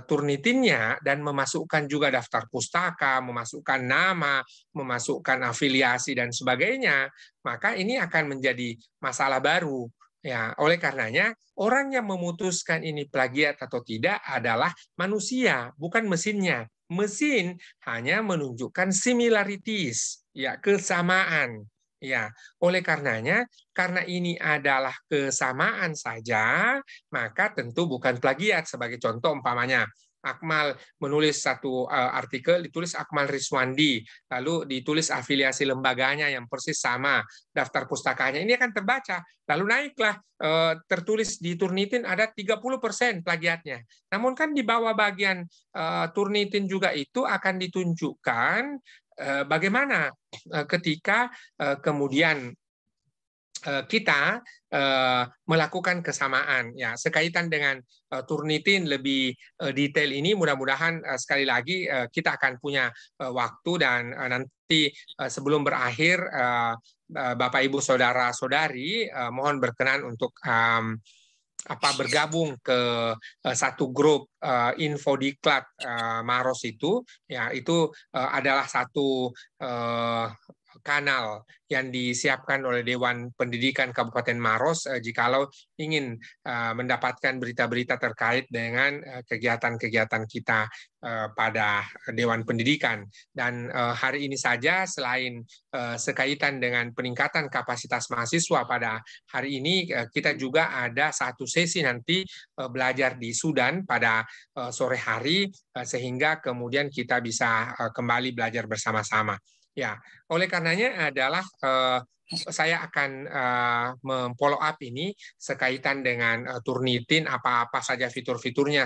Turnitinnya dan memasukkan juga daftar pustaka, memasukkan nama, memasukkan afiliasi dan sebagainya, maka ini akan menjadi masalah baru. Ya, oleh karenanya orang yang memutuskan ini plagiat atau tidak adalah manusia, bukan mesinnya. Mesin hanya menunjukkan similarities, ya, kesamaan. Ya, oleh karenanya, karena ini adalah kesamaan saja, maka tentu bukan plagiat. Sebagai contoh, umpamanya Akmal menulis satu artikel, ditulis Akmal Riswandi, lalu ditulis afiliasi lembaganya yang persis sama, daftar pustakanya, ini akan terbaca. Lalu naiklah, tertulis di Turnitin ada 30% plagiatnya. Namun kan di bawah bagian Turnitin juga itu akan ditunjukkan bagaimana ketika kemudian kita melakukan kesamaan ya sekaitan dengan Turnitin lebih detail ini mudah-mudahan sekali lagi kita akan punya waktu dan nanti sebelum berakhir Bapak Ibu saudara-saudari mohon berkenan untuk bergabung ke satu grup Infodiklat Maros itu ya itu adalah satu kanal yang disiapkan oleh Dewan Pendidikan Kabupaten Maros jikalau ingin mendapatkan berita-berita terkait dengan kegiatan-kegiatan kita pada Dewan Pendidikan. Dan hari ini saja selain sekaitan dengan peningkatan kapasitas mahasiswa pada hari ini kita juga ada satu sesi nanti belajar di Sudan pada sore hari sehingga kemudian kita bisa kembali belajar bersama-sama. Ya, oleh karenanya adalah saya akan memfollow up ini sekaitan dengan Turnitin apa-apa saja fitur-fiturnya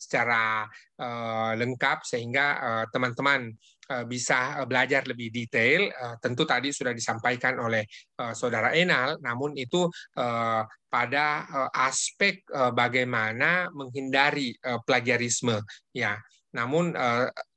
secara lengkap sehingga teman-teman bisa belajar lebih detail. Tentu tadi sudah disampaikan oleh Saudara Enal, namun itu pada aspek bagaimana menghindari plagiarisme. Ya, namun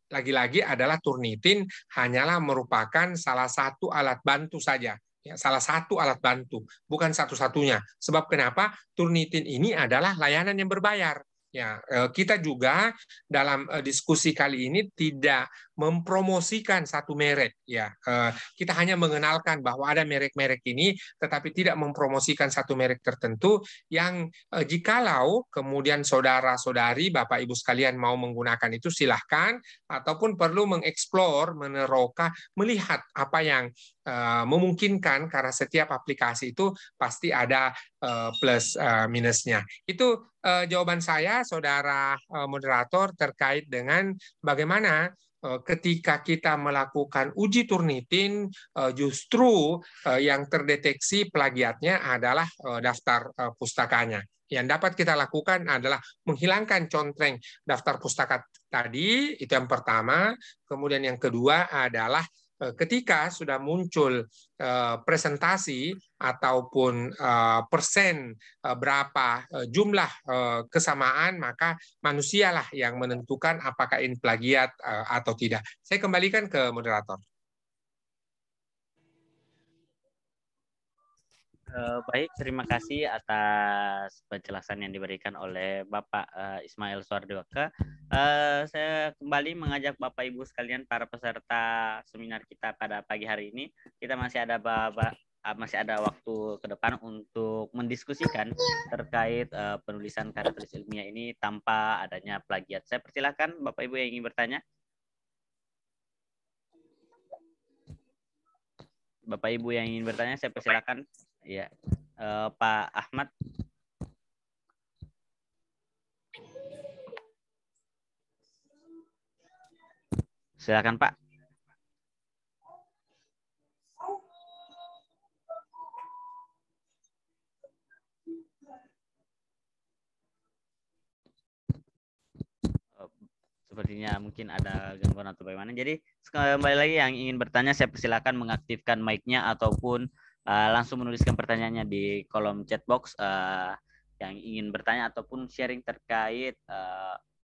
lagi-lagi adalah Turnitin hanyalah merupakan salah satu alat bantu saja. Ya, salah satu alat bantu, bukan satu-satunya. Sebab kenapa? Turnitin ini adalah layanan yang berbayar. Ya, kita juga dalam diskusi kali ini tidak mempromosikan satu merek. Ya, kita hanya mengenalkan bahwa ada merek-merek ini, tetapi tidak mempromosikan satu merek tertentu yang jikalau kemudian saudara-saudari, Bapak Ibu sekalian mau menggunakan itu silahkan, ataupun perlu mengeksplor, meneroka, melihat apa yang memungkinkan, karena setiap aplikasi itu pasti ada plus minusnya. Itu jawaban saya, saudara moderator, terkait dengan bagaimana ketika kita melakukan uji Turnitin, justru yang terdeteksi plagiatnya adalah daftar pustakanya. Yang dapat kita lakukan adalah menghilangkan contreng daftar pustaka tadi, itu yang pertama. Kemudian yang kedua adalah ketika sudah muncul presentasi ataupun persen berapa jumlah kesamaan, maka manusialah yang menentukan apakah ini plagiat atau tidak. Saya kembalikan ke moderator. Baik, terima kasih atas penjelasan yang diberikan oleh Bapak Ismail Suardewaka. Saya kembali mengajak Bapak Ibu sekalian, para peserta seminar kita pada pagi hari ini. Kita masih ada waktu ke depan untuk mendiskusikan terkait penulisan karya tulis ilmiah ini tanpa adanya plagiat. Saya persilakan Bapak Ibu yang ingin bertanya. Bapak Ibu yang ingin bertanya, saya persilakan. Ya, Pak Ahmad. Silakan Pak. Sepertinya mungkin ada gangguan atau bagaimana. Jadi kembali lagi yang ingin bertanya, saya persilakan mengaktifkan mic-nya ataupun langsung menuliskan pertanyaannya di kolom chat box yang ingin bertanya ataupun sharing terkait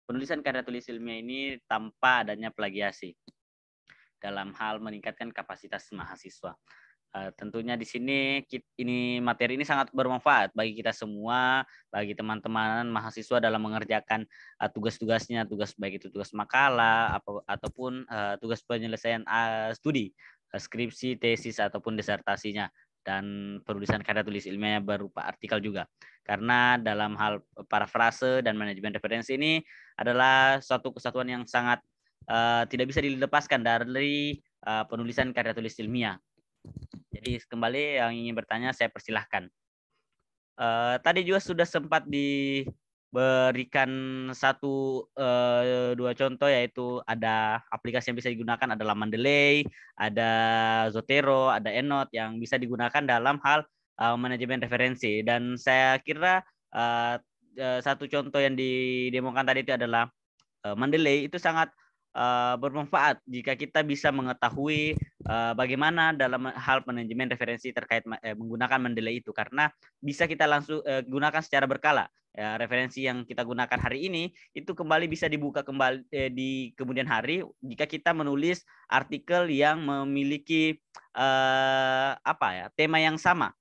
penulisan karya tulis ilmiah ini tanpa adanya plagiasi dalam hal meningkatkan kapasitas mahasiswa. Tentunya di sini materi ini sangat bermanfaat bagi kita semua, bagi teman-teman mahasiswa dalam mengerjakan tugas-tugasnya, baik itu tugas makalah ataupun tugas penyelesaian studi, skripsi, tesis ataupun disertasinya, dan penulisan karya tulis ilmiahnya berupa artikel juga. Karena dalam hal parafrase dan manajemen referensi ini adalah suatu kesatuan yang sangat tidak bisa dilepaskan dari penulisan karya tulis ilmiah. Jadi kembali yang ingin bertanya, saya persilahkan. Tadi juga sudah sempat diberikan dua contoh, yaitu ada aplikasi yang bisa digunakan adalah Mendeley, ada Zotero, ada EndNote yang bisa digunakan dalam hal manajemen referensi. Dan saya kira satu contoh yang didemokan tadi itu adalah Mendeley. Itu sangat bermanfaat jika kita bisa mengetahui bagaimana dalam hal manajemen referensi terkait menggunakan Mendeley itu, karena bisa kita langsung gunakan secara berkala. Referensi yang kita gunakan hari ini itu kembali bisa dibuka kembali di kemudian hari jika kita menulis artikel yang memiliki tema yang sama.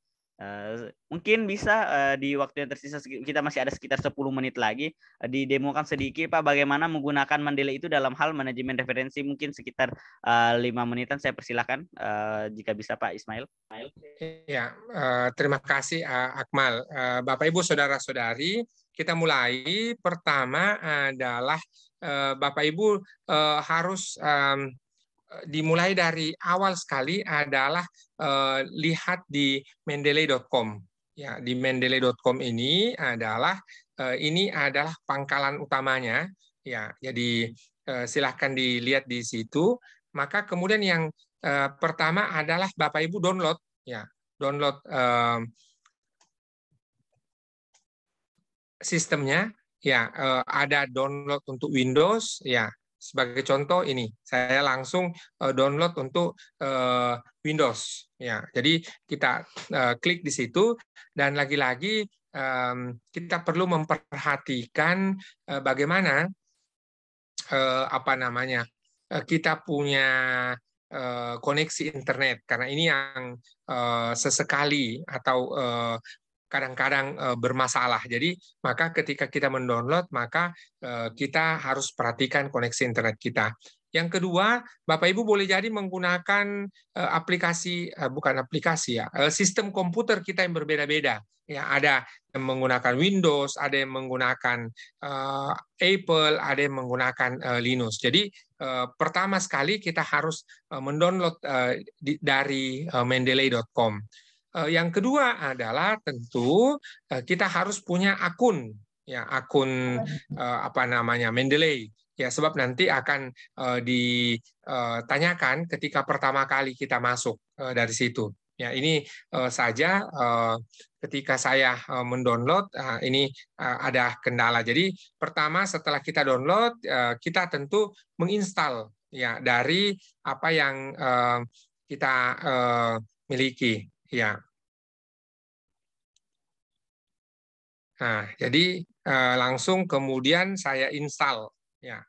Mungkin bisa di waktu yang tersisa, kita masih ada sekitar 10 menit lagi, didemokan sedikit Pak bagaimana menggunakan Mendeley itu dalam hal manajemen referensi, mungkin sekitar 5 menitan. Saya persilahkan jika bisa Pak Ismail. Ya, terima kasih Akmal. Bapak Ibu saudara-saudari, kita mulai. Pertama adalah Bapak Ibu harus dimulai dari awal sekali adalah lihat di mendeley.com. Ya, di mendeley.com ini adalah pangkalan utamanya. Ya, jadi silahkan dilihat di situ. Maka kemudian yang pertama adalah Bapak Ibu download. Ya, download sistemnya. Ya, ada download untuk Windows. Ya. Sebagai contoh ini, saya langsung download untuk Windows. Ya, jadi kita klik di situ, dan lagi-lagi kita perlu memperhatikan bagaimana kita punya koneksi internet, karena ini yang sesekali atau kadang-kadang bermasalah. Jadi maka ketika kita mendownload, maka kita harus perhatikan koneksi internet kita. Yang kedua, Bapak Ibu boleh jadi menggunakan aplikasi, bukan aplikasi ya, sistem komputer kita yang berbeda-beda. Ya, ada yang menggunakan Windows, ada yang menggunakan Apple, ada yang menggunakan Linux. Jadi pertama sekali kita harus mendownload dari mendeley.com. Yang kedua adalah tentu kita harus punya akun, ya akun apa namanya Mendeley. Ya, sebab nanti akan ditanyakan ketika pertama kali kita masuk dari situ. Ya, ini saja ketika saya mendownload ini ada kendala. Jadi pertama setelah kita download kita tentu menginstal ya dari apa yang kita miliki. Ya. Nah, jadi langsung kemudian saya install. Ya.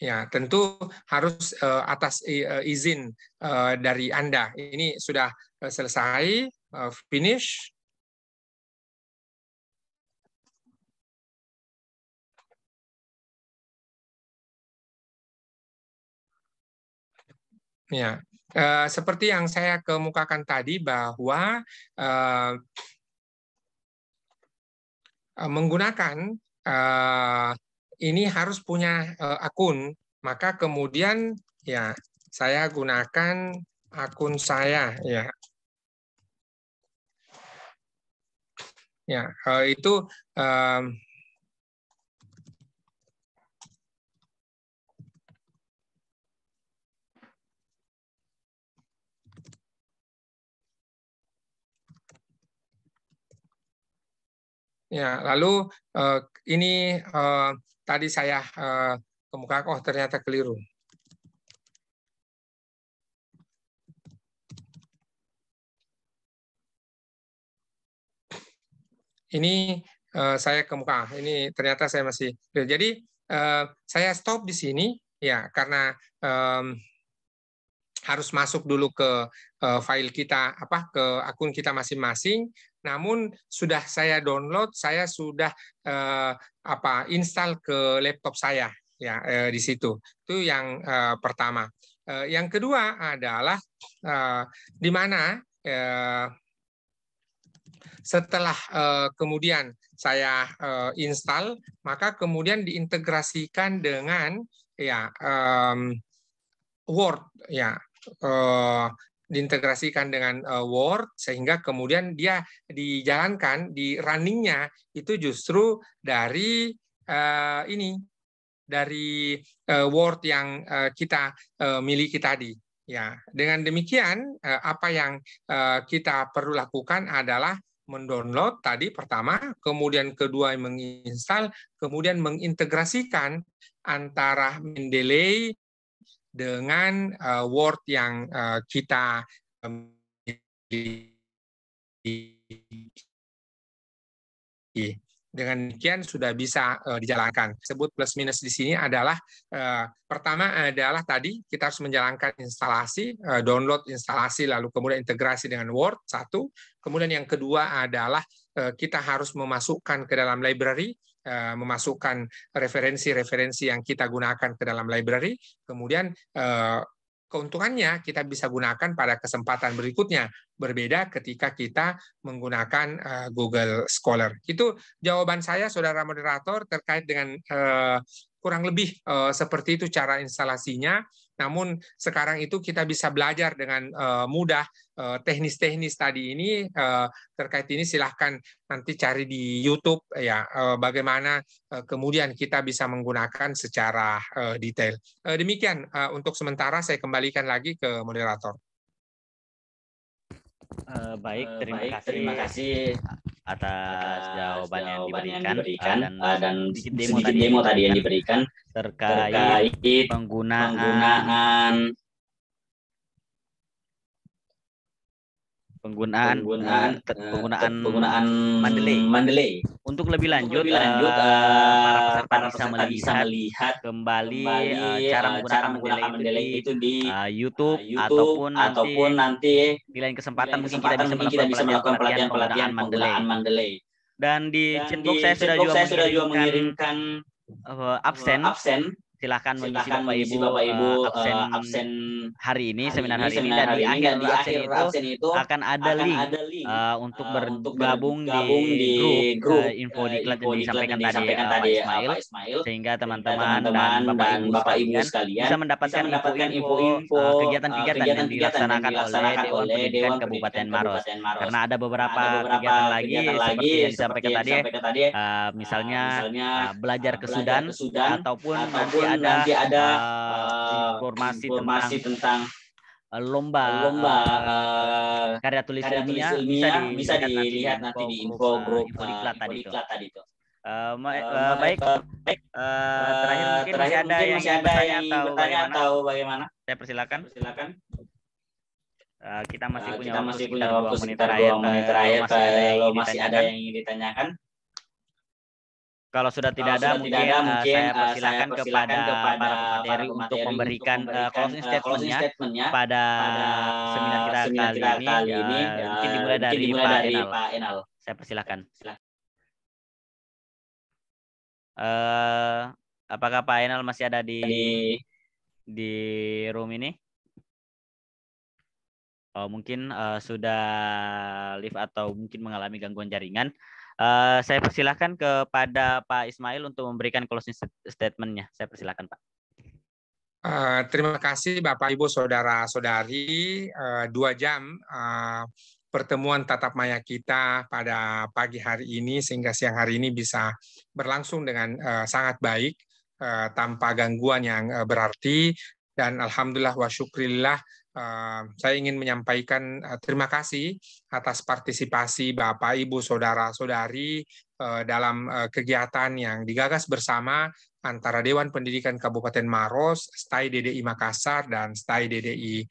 Ya, tentu harus atas izin dari Anda. Ini sudah selesai, finish. Ya, seperti yang saya kemukakan tadi bahwa menggunakan ini harus punya akun, maka kemudian ya saya gunakan akun saya ya. Ya, itu ya, lalu ini tadi saya kemukakan, oh ternyata keliru. Ini saya kemukakan, ini ternyata saya masih. Jadi saya stop di sini ya karena harus masuk dulu ke file kita ke akun kita masing-masing. Namun sudah saya download, saya sudah install ke laptop saya ya di situ. Itu yang pertama. Yang kedua adalah di mana setelah kemudian saya install, maka kemudian diintegrasikan dengan ya Word ya. Diintegrasikan dengan Word sehingga kemudian dia dijalankan di runningnya itu justru dari ini dari Word yang kita miliki tadi ya. Dengan demikian apa yang kita perlu lakukan adalah mendownload tadi pertama, kemudian kedua menginstal, kemudian mengintegrasikan antara Mendeley dengan Word yang kita miliki. Dengan demikian sudah bisa dijalankan. Sebut plus minus di sini adalah pertama adalah tadi kita harus menjalankan instalasi, download instalasi, lalu kemudian integrasi dengan Word, satu. Kemudian yang kedua adalah kita harus memasukkan ke dalam library, memasukkan referensi-referensi yang kita gunakan ke dalam library. Kemudian keuntungannya kita bisa gunakan pada kesempatan berikutnya, berbeda ketika kita menggunakan Google Scholar. Itu jawaban saya, Saudara Moderator, terkait dengan kurang lebih seperti itu cara instalasinya. Namun sekarang itu kita bisa belajar dengan mudah teknis-teknis tadi ini. Terkait ini silahkan nanti cari di YouTube ya bagaimana kemudian kita bisa menggunakan secara detail. Demikian untuk sementara saya kembalikan lagi ke moderator. Baik, terima kasih atas jawaban yang diberikan dan sedikit demo tadi yang diberikan terkait penggunaan Mendeley. Untuk lebih lanjut, para peserta bisa melihat kembali cara menggunakan Mendeley itu di YouTube ataupun nanti di lain kesempatan mungkin kita bisa melakukan pelatihan penggunaan Mendeley. Dan di chatbox saya sudah juga mengirimkan absen. Silahkan mengisi Bapak Ibu absen hari ini, seminar hari ini, dan di akhir absen itu akan ada link untuk bergabung di grup info diklat yang disampaikan tadi Pak Ismail, sehingga teman-teman dan Bapak Ibu sekalian bisa mendapatkan info-info kegiatan-kegiatan yang dilaksanakan oleh Dewan Pendidikan Kabupaten Maros. Karena ada beberapa kegiatan lagi seperti yang disampaikan tadi, misalnya belajar ke Sudan, ataupun nanti ada informasi tentang lomba karya tulis ilmiah, bisa dilihat nanti di info diklat tadi itu. Baik. Terakhir mungkin masih ada yang bertanya atau bagaimana? Saya persilakan. Kita masih punya waktu sekitar 2 menit terakhir kalau masih ada yang ingin ditanyakan. Kalau sudah tidak ada, mungkin saya persilakan kepada para pemateri untuk memberikan closing statement-nya pada seminar kita kali ini. Mungkin dimulai dari Pak Enal. Saya persilakan. Apakah Pak Enal masih ada di room ini? Oh, mungkin sudah live atau mungkin mengalami gangguan jaringan. Saya persilakan kepada Pak Ismail untuk memberikan closing statement-nya. Saya persilakan, Pak. Terima kasih Bapak Ibu Saudara-saudari. 2 jam pertemuan tatap maya kita pada pagi hari ini sehingga siang hari ini bisa berlangsung dengan sangat baik tanpa gangguan yang berarti, dan alhamdulillah wa syukrillah. Saya ingin menyampaikan terima kasih atas partisipasi Bapak, Ibu, Saudara-saudari dalam kegiatan yang digagas bersama antara Dewan Pendidikan Kabupaten Maros, STAI DDI Makassar, dan STAI DDI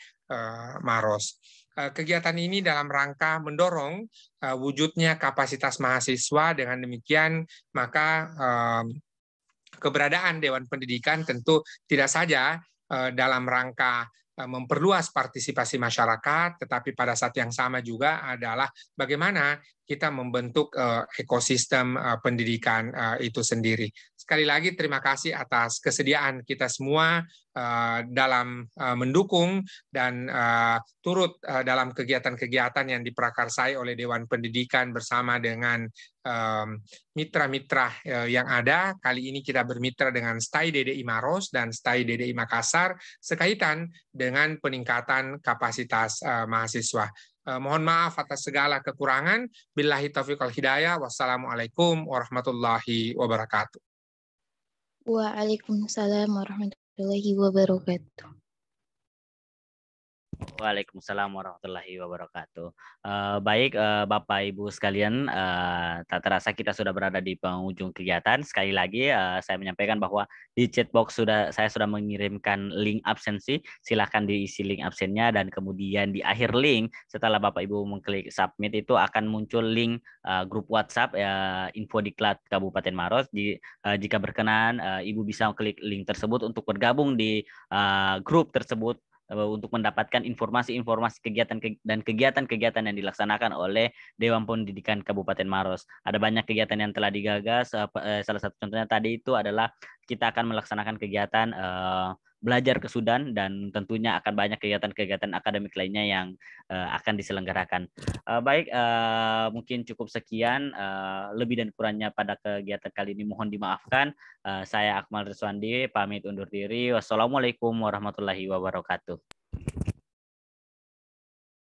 Maros. Kegiatan ini dalam rangka mendorong wujudnya kapasitas mahasiswa. Dengan demikian, maka keberadaan Dewan Pendidikan tentu tidak saja dalam rangka memperluas partisipasi masyarakat, tetapi pada saat yang sama juga adalah bagaimana kita membentuk ekosistem pendidikan itu sendiri. Sekali lagi terima kasih atas kesediaan kita semua dalam mendukung dan turut dalam kegiatan-kegiatan yang diprakarsai oleh Dewan Pendidikan bersama dengan mitra-mitra yang ada. Kali ini kita bermitra dengan STAI DDI Maros dan STAI DDI Makassar sekaitan dengan peningkatan kapasitas mahasiswa. Mohon maaf atas segala kekurangan. Billahi taufiq wal hidayah. Wassalamualaikum warahmatullahi wabarakatuh. Waalaikumsalam warahmatullahi wabarakatuh. Waalaikumsalam warahmatullahi wabarakatuh. Baik Bapak Ibu sekalian, tak terasa kita sudah berada di penghujung kegiatan. Sekali lagi saya menyampaikan bahwa di chatbox saya sudah mengirimkan link absensi. Silahkan diisi link absennya, dan kemudian di akhir link setelah Bapak Ibu mengklik submit itu akan muncul link grup WhatsApp info diklat Kabupaten Maros. Jika berkenan Ibu bisa klik link tersebut untuk bergabung di grup tersebut untuk mendapatkan informasi-informasi kegiatan yang dilaksanakan oleh Dewan Pendidikan Kabupaten Maros. Ada banyak kegiatan yang telah digagas. Salah satu contohnya tadi itu adalah kita akan melaksanakan kegiatan belajar ke Sudan, dan tentunya akan banyak kegiatan-kegiatan akademik lainnya yang akan diselenggarakan. Baik, mungkin cukup sekian. Lebih dan kurangnya pada kegiatan kali ini mohon dimaafkan. Saya Akmal Rizwandi pamit undur diri. Wassalamualaikum warahmatullahi wabarakatuh.